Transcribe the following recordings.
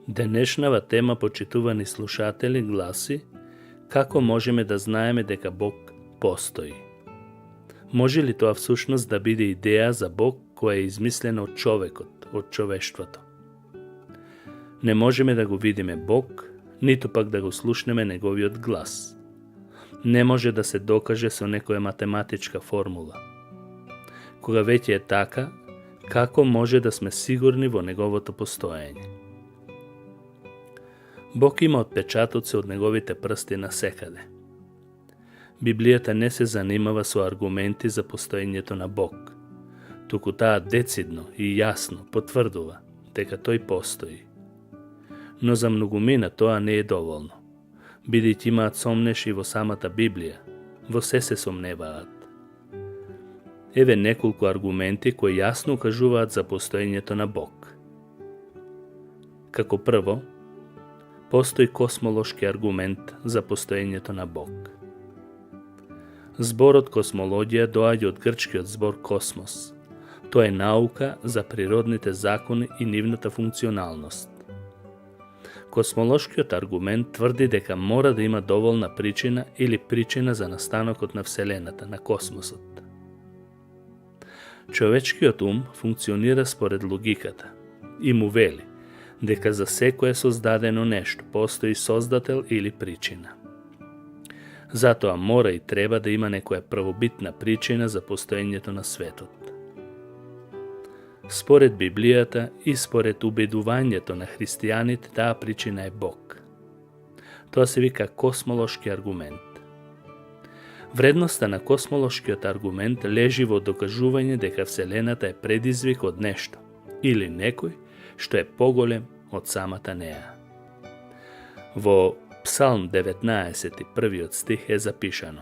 Денешнава тема, почитувани слушатели, гласи како можеме да знаеме дека Бог постои. Може ли тоа всушност да биде идеја за Бог која е измислена од човекот, од човештвото? Не можеме да го видиме Бог, ниту пак да го слушнеме неговиот глас. Не може да се докаже со некоја математичка формула. Кога веќе е така, како може да сме сигурни во неговото постоење? Бог има отпечатоци од неговите прсти насекаде. Библијата не се занимава со аргументи за постоењето на Бог, туку таа децидно и јасно потврдува дека тој постои. Но за многумина тоа не е доволно, бидејќи имаат сомнеш и во самата Библија, во се сомневаат. Еве неколку аргументи кои јасно укажуваат за постоењето на Бог. Како прво, постои космолошки аргумент за постоењето на Бог. Зборот космологија доаѓа од грчкиот збор космос. Тоа е наука за природните закони и нивната функционалност. Космолошкиот аргумент тврди дека мора да има доволна причина или причина за настанокот на Вселената, на космосот. Човечкиот ум функционира според логиката и му вели дека за секое создадено нешто постои создател или причина. Затоа мора и треба да има некоја првобитна причина за постоењето на светот. Според Библијата и според убедувањето на христијаните, таа причина е Бог. Тоа се вика космолошки аргумент. Вредноста на космолошкиот аргумент лежи во докажување дека Вселената е предизвик од нешто или некој што е поголем од самата неа. Во Псалм 19, првиот стих е запишано: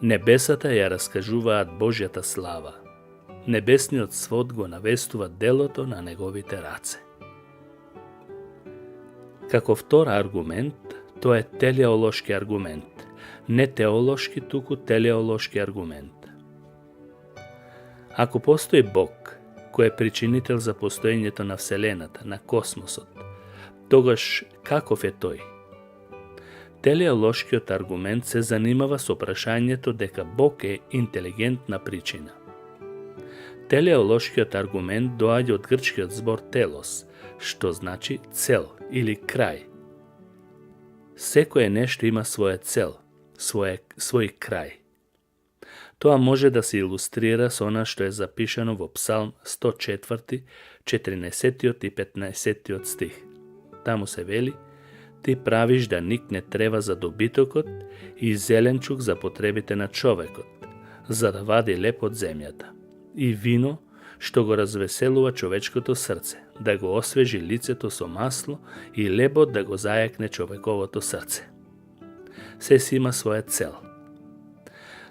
Небесата ја раскажуваат Божјата слава, небесниот свод го навестува делото на неговите раце. Како втор аргумент, тоа е телеолошки аргумент, не теолошки, туку телеолошки аргумент. Ако постои Бог, кој е причинител за постоењето на Вселената, на космосот, тогаш каков е тој? Телеолошкиот аргумент се занимава со прашањето дека Бог е интелигентна причина. Телеолошкиот аргумент доаѓа од грчкиот збор телос, што значи цел или крај. Секое нешто има своја цел, свој крај. Тоа може да се илустрира со она што е запишано во Псалм 104, 14 и 15 стих. Таму се вели: Ти правиш да никне трева за добитокот и зеленчук за потребите на човекот, за да вади леп од земјата, и вино што го развеселува човечкото срце, да го освежи лицето со масло и лебот да го зајакне човековото срце. Се си има своја цел.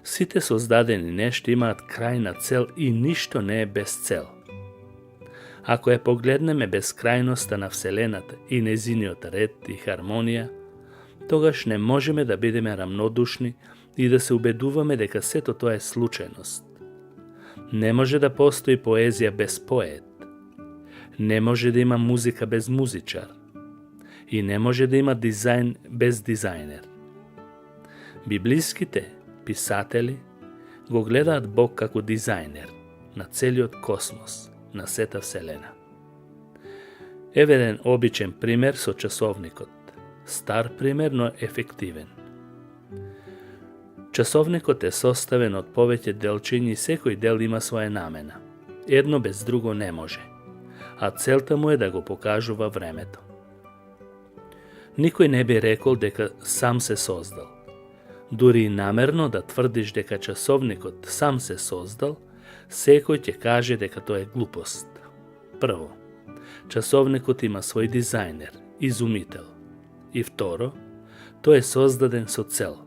Сите создадени нешта имаат крајна цел и ништо не е без цел. Ако ја погледнеме безкрајноста на Вселената и незиниот ред и хармонија, тогаш не можеме да бидеме рамнодушни и да се убедуваме дека сето тоа е случајност. Не може да постои поезија без поет. Не може да има музика без музичар. И не може да има дизајн без дизајнер. Библиските писатели го гледаат Бог како дизајнер на целиот космос, на сета Вселена. Еве еден обичен пример со часовникот. Стар пример, но ефективен. Часовникот е составен од повеќе делчиња и секој дел има своја намена. Едно без друго не може, а целта му е да го покажува времето. Никој не би рекол дека сам се создал. Дури и намерно да тврдиш дека часовникот сам се создал, секој ќе каже дека тоа е глупост. Прво, часовникот има свој дизајнер, изумител. И второ, тој е создаден со цел.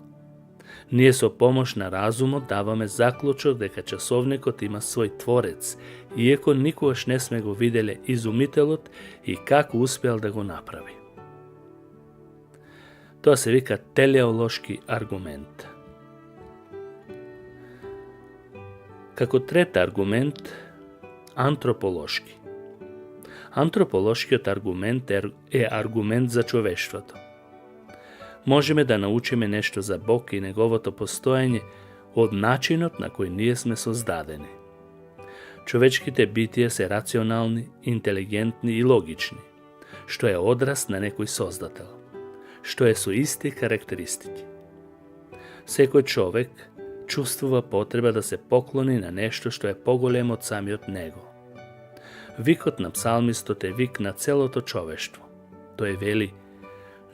Ние со помош на разумот даваме заклучок дека часовникот има свој творец, иако никогаш не сме го виделе изумителот и како успеал да го направи. Тоа се вика телеолошки аргумент. Како трет аргумент, антрополошки. Антрополошкиот аргумент е аргумент за човештвото. Можеме да научиме нешто за Бог и неговото постоење од начинот на кој ние сме создадени. Човечките битија се рационални, интелигентни и логични, што е одраз на некој создател, што е со исти карактеристики. Секој човек чувствува потреба да се поклони на нешто што е поголемо од самиот него. Викот на псалмистот е вик на целото човештво. Тој вели: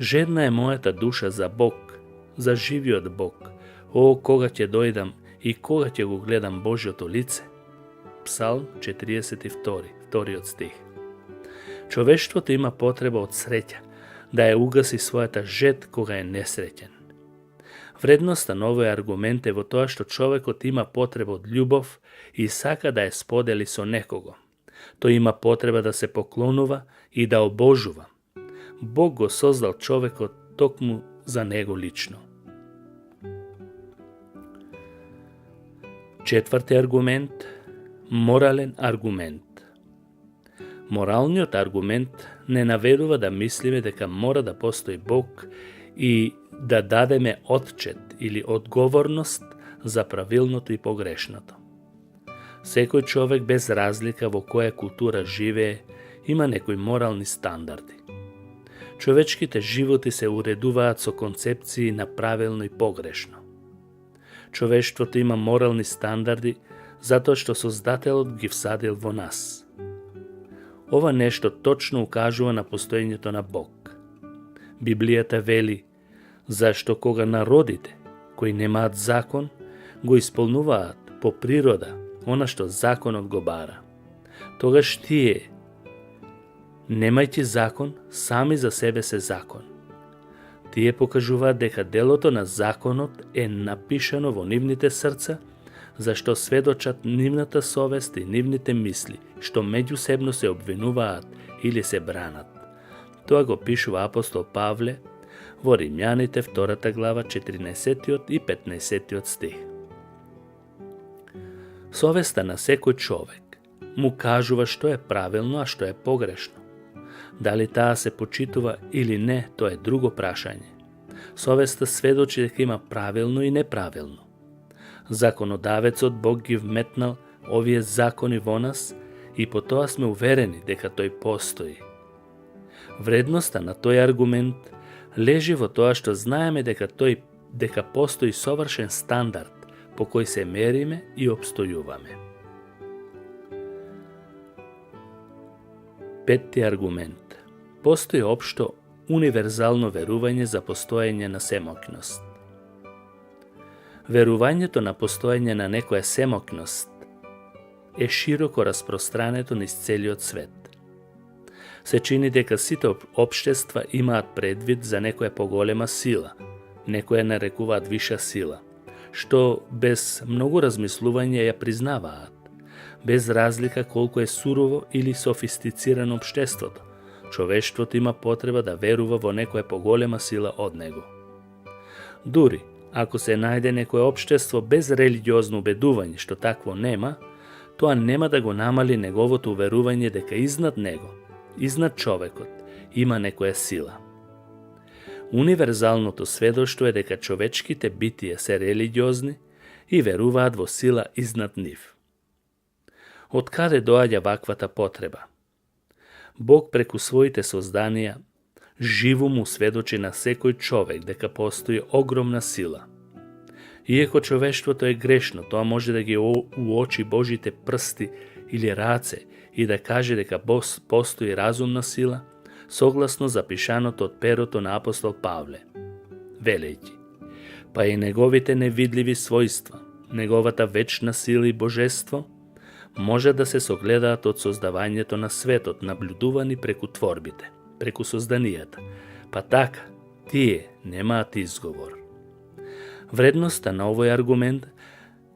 жедна е мојата душа за Бог, за живиот Бог. О, кога ќе дојдам и кога ќе го гледам Божјото лице. Псалм 42, вториот стих. Човештвото има потреба од среќа, да ја угаси својата жед кога е несреќен. Вредноста на овој аргумент е во тоа што човекот има потреба од љубов и сака да ја сподели со некого. Тој има потреба да се поклонува и да обожува. Бог го создал човекот токму за него лично. Четврти аргумент – морален аргумент. Моралниот аргумент не наведува да мислиме дека мора да постои Бог и да дадеме отчет или одговорност за правилното и погрешното. Секој човек без разлика во која култура живее има некои морални стандарди. Човечките животи се уредуваат со концепции на правилно и погрешно. Човештвото има морални стандарди затоа што Создателот ги всадил во нас. Ова нешто точно укажува на постоењето на Бог. Библијата вели: зашто кога народите, кои немаат закон, го исполнуваат по природа она што законот го бара. Тогаш тие, немајќи закон, сами за себе се закон. Тие покажуваат дека делото на законот е напишано во нивните срца, зашто сведочат нивната совест и нивните мисли, што меѓусебно се обвинуваат или се бранат. Тоа го пишува апостол Павле во Римјаните 2 глава 14 и 15 стих. Совеста на секој човек му кажува што е правилно, а што е погрешно. Дали таа се почитува или не, тоа е друго прашање. Совеста сведочи дека има правилно и неправилно. Законодавецот Бог ги вметнал овие закони во нас и по тоа сме уверени дека тој постои. Вредноста на тој аргумент лежи во тоа што знаеме дека постои совршен стандард по кој се мериме и обстојуваме. Петти аргумент. Постои општо универзално верување за постоење на семоќност. Верувањето на постоење на некоја семоќност е широко распространето низ целиот свет. Се чини дека сите општества имаат предвид за некоја поголема сила, некоја нарекуваат виша сила, што без многу размислување ја признаваат, без разлика колку е сурово или софистицирано општеството. Човештвото има потреба да верува во некоја поголема сила од него. Дури, ако се најде некое општество без религиозно убедување што такво нема, тоа нема да го намали неговото уверување дека изнад него, изнад човекот, има некоја сила. Универзалното сведоштво е дека човечките битија се религиозни и веруваат во сила изнад нив. Од каде доаѓа ваквата потреба? Бог преку своите созданија живо му сведочи на секој човек дека постои огромна сила. Иако човештвото е грешно, тоа може да ги уочи Божите прсти или раце и да каже дека постои разумна сила, согласно запишаното од перото на апостол Павле, велејќи: па и неговите невидливи својства, неговата вечна сила и божество, може да се согледаат од создавањето на светот, наблюдувани преку творбите, преку созданијата. Па така, тие немаат изговор. Вредноста на овој аргумент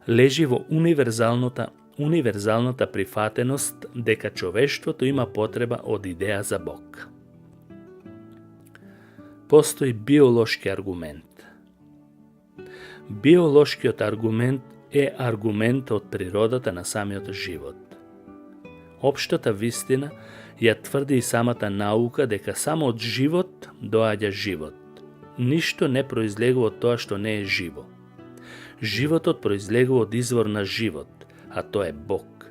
лежи во универзалната прифатеност дека човештвото има потреба од идеја за Бог. Постои биолошки аргумент. Биолошкиот аргумент е аргумент од природата на самиот живот. Општата вистина ја тврди и самата наука дека само од живот доаѓа живот. Ништо не произлегува од тоа што не е живо. Животот произлегува од извор на живот, а тоа е Бог.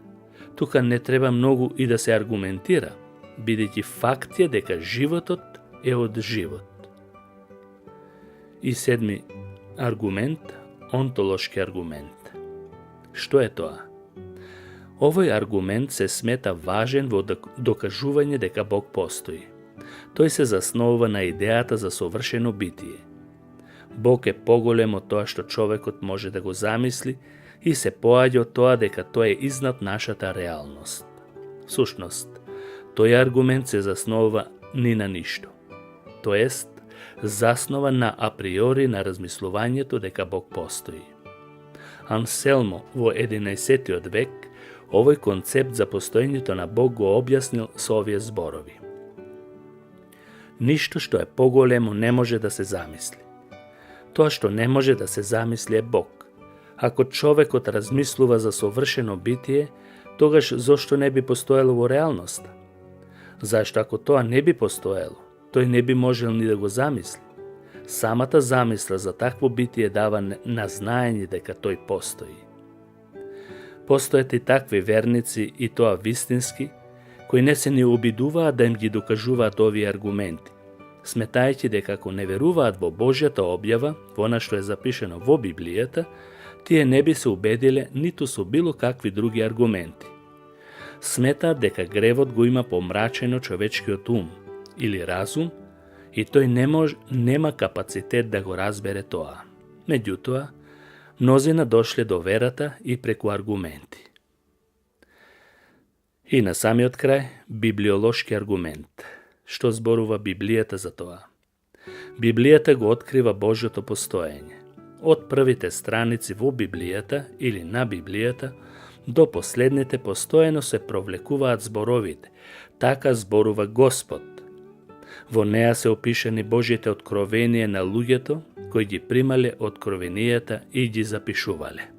Тука не треба многу и да се аргументира, бидејќи факт е дека животот е од живот. И седми аргумент, онтолошки аргумент. Што е тоа? Овој аргумент се смета важен во докажување дека Бог постои. Тој се заснова на идејата за совршено битие. Бог е поголем од тоа што човекот може да го замисли и се поаѓа од тоа дека тој е изнад нашата реалност. Всушност, тој аргумент се заснова ни на ништо. Тоест, заснова на априори на размислувањето дека Бог постои. Анселмо во 11 век овој концепт за постоењето на Бог го објаснил со овие зборови. Ништо што е поголемо не може да се замисли. Тоа што не може да се замисли е Бог. Ако човекот размислува за совршено битие, тогаш зошто не би постоело во реалноста? Зашто ако тоа не би постоело, тој не би можел ни да го замисли. Самата замисла за такво битие дава на знаење дека тој постои. Постојат и такви верници, и тоа вистински, кои не се ни обидуваат да им ги докажуваат овие аргументи, сметајќи дека ако не веруваат во Божјата објава, во она што е запишено во Библијата, тие не би се убедиле ниту со било какви други аргументи. Сметаат дека гревот го има помрачено човечкиот ум или разум и тој нема капацитет да го разбере тоа. Меѓутоа, мнозина дошле до верата и преку аргументи. И на самиот крај, библиолошки аргумент. Што зборува Библијата за тоа? Библијата го открива Божјото постоење. Од првите страници во Библијата или на Библијата до последните постојано се провлекуваат зборовите. Така зборува Господ. Во неа се опишани Божјите откровенија на луѓето кои ги примале откровенијата и ги запишувале.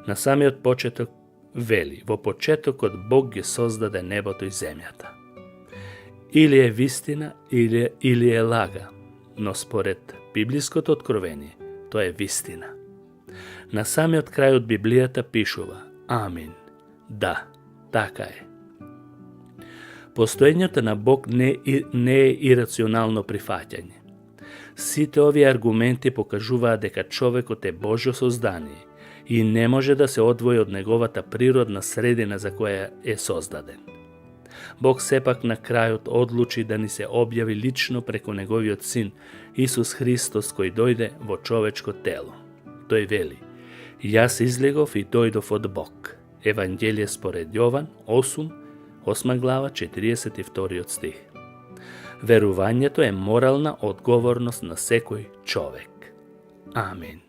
На самиот почеток вели: во почетокот Бог ги создаде небото и земјата. Или е вистина, или е лага, но според библиското откровение, тоа е вистина. На самиот крај од Библијата пишува: Амин. Да, така е. Постоењето на Бог не е ирационално прифаќање. Сите овие аргументи покажуваат дека човекот е Божјо создание и не може да се одвои од неговата природна средина за која е создаден. Бог сепак на крајот одлучи да ни се објави лично преку неговиот син Исус Христос, кој дојде во човечко тело. Тој вели: Јас излегов и дојдов од Бог. Евангелие според Јован 8 глава 42 стих. Верувањето е морална одговорност на секој човек. Амин.